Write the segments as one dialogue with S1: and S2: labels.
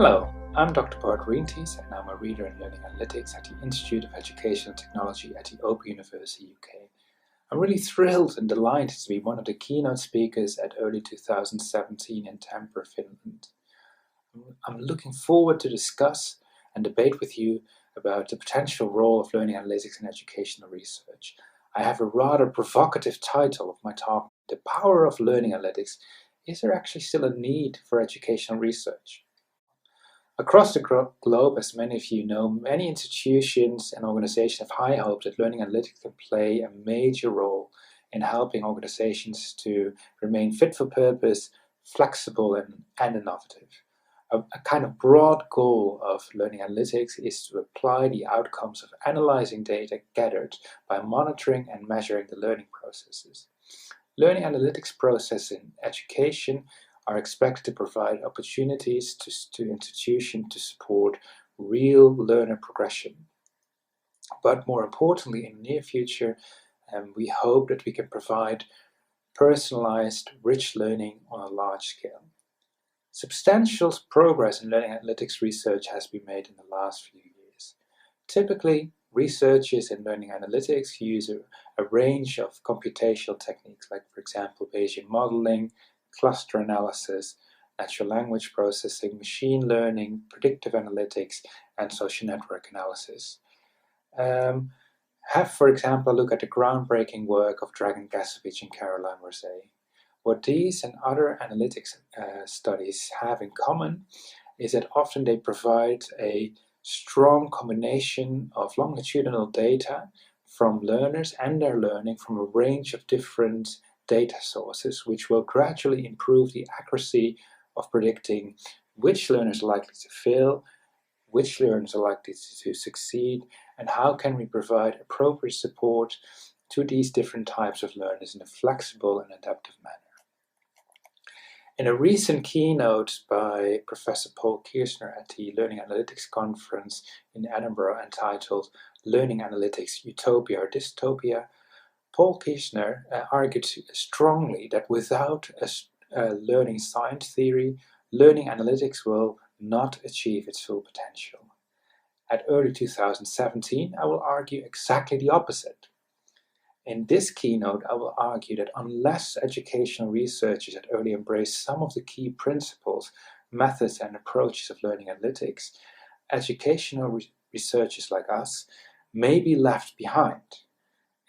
S1: Hello, I'm Dr. Bart Rienties and I'm a reader in Learning Analytics at the Institute of Educational Technology at the Open University UK. I'm really thrilled and delighted to be one of the keynote speakers at EARLI 2017 in Tampere, Finland. I'm looking forward to discuss and debate with you about the potential role of learning analytics in educational research. I have a rather provocative title of my talk, The Power of Learning Analytics. Is there actually still a need for educational research? Across the globe, as many of you know, many institutions and organizations have high hopes that learning analytics can play a major role in helping organizations to remain fit for purpose, flexible, and innovative. A kind of broad goal of learning analytics is to apply the outcomes of analyzing data gathered by monitoring and measuring the learning processes. Learning analytics processes in education are expected to provide opportunities to institutions to support real learner progression. But more importantly, in the near future, we hope that we can provide personalized, rich learning on a large scale. Substantial progress in learning analytics research has been made in the last few years. Typically, researchers in learning analytics use a range of computational techniques, like, for example, Bayesian modeling, cluster analysis, natural language processing, machine learning, predictive analytics, and social network analysis. Have, for example, a look at the groundbreaking work of Dragan Gasovic and Caroline Rosé. What these and other analytics studies have in common is that often they provide a strong combination of longitudinal data from learners and their learning from a range of different data sources, which will gradually improve the accuracy of predicting which learners are likely to fail, which learners are likely to succeed, and how can we provide appropriate support to these different types of learners in a flexible and adaptive manner. In a recent keynote by Professor Paul Kirchner at the Learning Analytics Conference in Edinburgh entitled Learning Analytics, Utopia or Dystopia, Paul Kirchner argued strongly that without a learning science theory, learning analytics will not achieve its full potential. At EARLI 2017, I will argue exactly the opposite. In this keynote, I will argue that unless educational researchers at EARLI embrace some of the key principles, methods, and approaches of learning analytics, educational researchers like us may be left behind.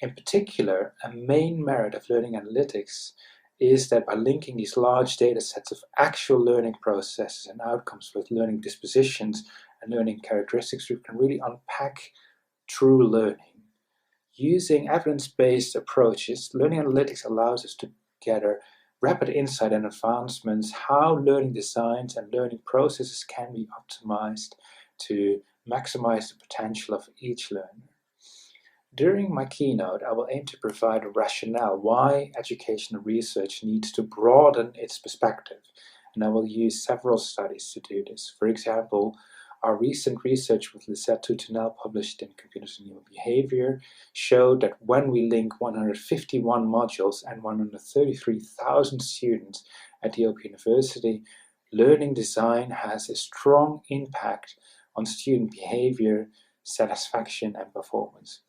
S1: In particular, a main merit of learning analytics is that by linking these large data sets of actual learning processes and outcomes with learning dispositions and learning characteristics, we can really unpack true learning. Using evidence-based approaches, learning analytics allows us to gather rapid insight and advancements how learning designs and learning processes can be optimized to maximize the potential of each learner. During my keynote, I will aim to provide a rationale why educational research needs to broaden its perspective, and I will use several studies to do this. For example, our recent research with Lisette Toutenel published in Computers and Human Behavior showed that when we link 151 modules and 133,000 students at the Open University, learning design has a strong impact on student behavior, satisfaction, and performance.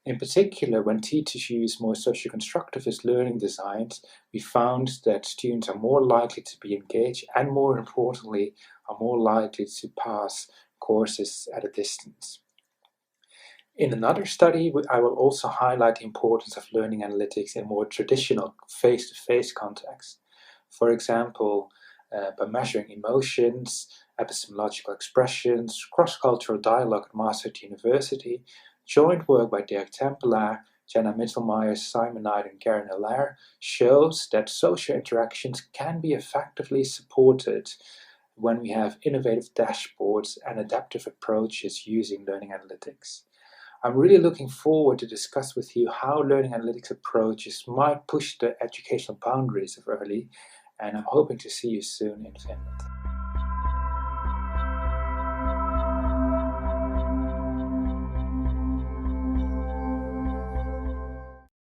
S1: In particular, when teachers use more socio-constructivist learning designs, we found that students are more likely to be engaged and, more importantly, are more likely to pass courses at a distance. In another study, I will also highlight the importance of learning analytics in more traditional face-to-face context. For example, by measuring emotions, epistemological expressions, cross-cultural dialogue at Maastricht University, joint work by Dirk Tempelaar, Jenna Mittelmeier, Simon Knight, and Garen Allaire shows that social interactions can be effectively supported when we have innovative dashboards and adaptive approaches using learning analytics. I'm really looking forward to discuss with you how learning analytics approaches might push the educational boundaries of EARLI, and I'm hoping to see you soon in Finland.